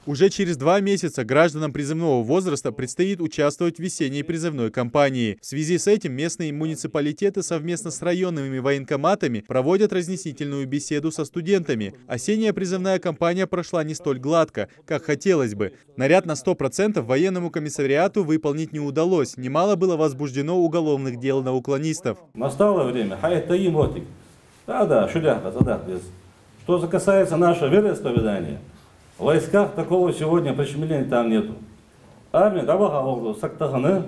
Уже через 2 месяца гражданам призывного возраста предстоит участвовать в весенней призывной кампании. В связи с этим местные муниципалитеты совместно с районными военкоматами проводят разъяснительную беседу со студентами. Осенняя призывная кампания прошла не столь гладко, как хотелось бы. Наряд на 100% военному комиссариату выполнить не удалось. Немало было возбуждено уголовных дел на уклонистов. Настало время. Что же касается нашего вероисповедания, в войсках такого сегодня пришмеления там нету. Армия давала сактаганы,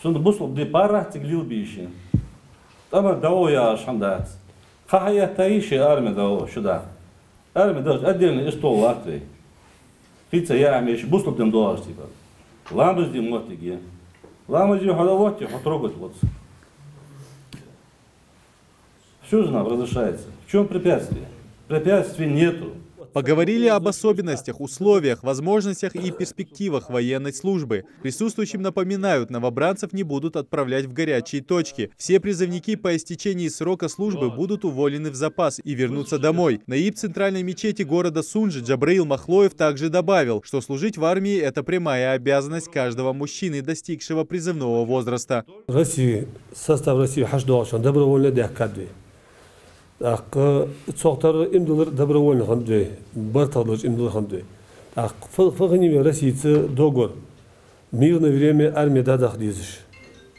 шунда бусл депара тиглил биши. Там давая ашандат. Хахая таиши армия давала сюда. Армия даже отдельно истол Латвии. Фица я амеш бусл дем доллар типа. Ламбыз дем мотиги. Ламбыз дем халавоти хотрогот вот. Все же нам разрешается. В чем препятствие? Препятствий нету. Поговорили об особенностях, условиях, возможностях и перспективах военной службы. Присутствующим напоминают, новобранцев не будут отправлять в горячие точки. Все призывники по истечении срока службы будут уволены в запас и вернутся домой. Наиб центральной мечети города Сунжи Джабраил Махлоев также добавил, что служить в армии – это прямая обязанность каждого мужчины, достигшего призывного возраста. Состав России добровольно дякадви. Цохтар имдулар добровольно хандвей, барталдаж имдулар хандвей. Фагними Российцы догор. Мирное время армия дадах дизиш.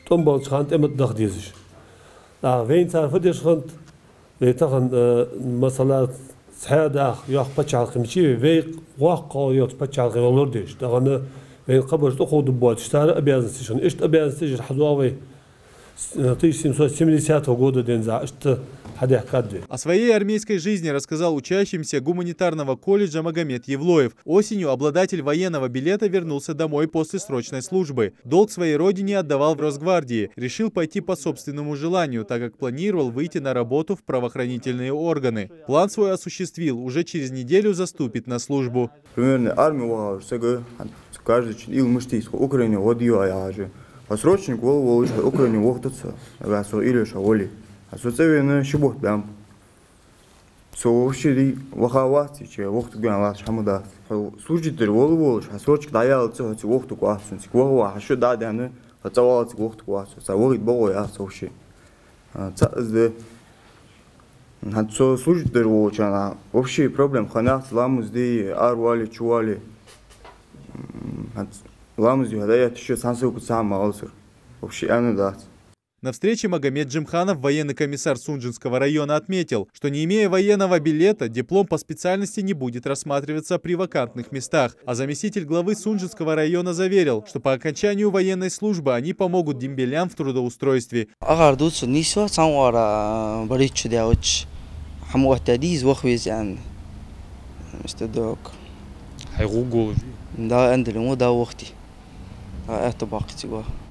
Том балчхант эмет дах дизиш. Вейн царфадиш хант, вейтахан масала схадах ях пачалхим чи вей вахqa ях пачалхим олордиш. Тагана вейн қабарш тоқуды бат. Штар обязанностишен. Ишт обязанностишен хадуавей 1770 года денза. Ишт о своей армейской жизни рассказал учащимся гуманитарного колледжа Магомед Евлоев. Осенью обладатель военного билета вернулся домой после срочной службы. Долг своей родине отдавал в Росгвардии. Решил пойти по собственному желанию, так как планировал выйти на работу в правоохранительные органы. План свой осуществил. Уже через неделю заступит на службу. Срочник Украине вохтаться, или шаволи. А соцевенно щебот прям. Сообщили вахавати, че вохту ган шамуда. Служитель волш, а срочник даял це вохту квасен. Квахва, а що дадяне, хацавал це вохту квасен. Саворит бого я сообщи. Це з хацо служитель волш, а вообще проблем ханах ламус де арвали чували. Ламус дядя еще сансук сам алсер. Вообще я не дат. На встрече Магомед Джимханов, военный комиссар Сунжинского района, отметил, что не имея военного билета, диплом по специальности не будет рассматриваться при вакантных местах. А заместитель главы Сунжинского района заверил, что по окончанию военной службы они помогут дембелям в трудоустройстве.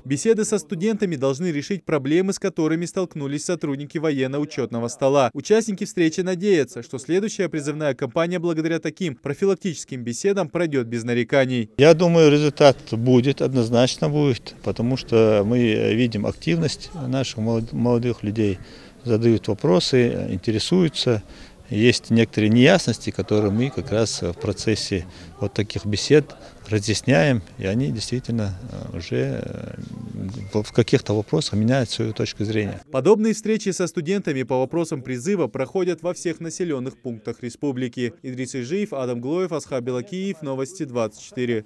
Беседы со студентами должны решить проблемы, с которыми столкнулись сотрудники военно-учетного стола. Участники встречи надеются, что следующая призывная кампания благодаря таким профилактическим беседам пройдет без нареканий. Я думаю, результат будет, однозначно будет, потому что мы видим активность наших молодых людей, задают вопросы, интересуются. Есть некоторые неясности, которые мы как раз в процессе вот таких бесед разъясняем, и они действительно уже в каких-то вопросах меняют свою точку зрения. Подобные встречи со студентами по вопросам призыва проходят во всех населенных пунктах республики. Идрис Ижиев, Адам Глоев, Асхаб Белакиев, Новости 24.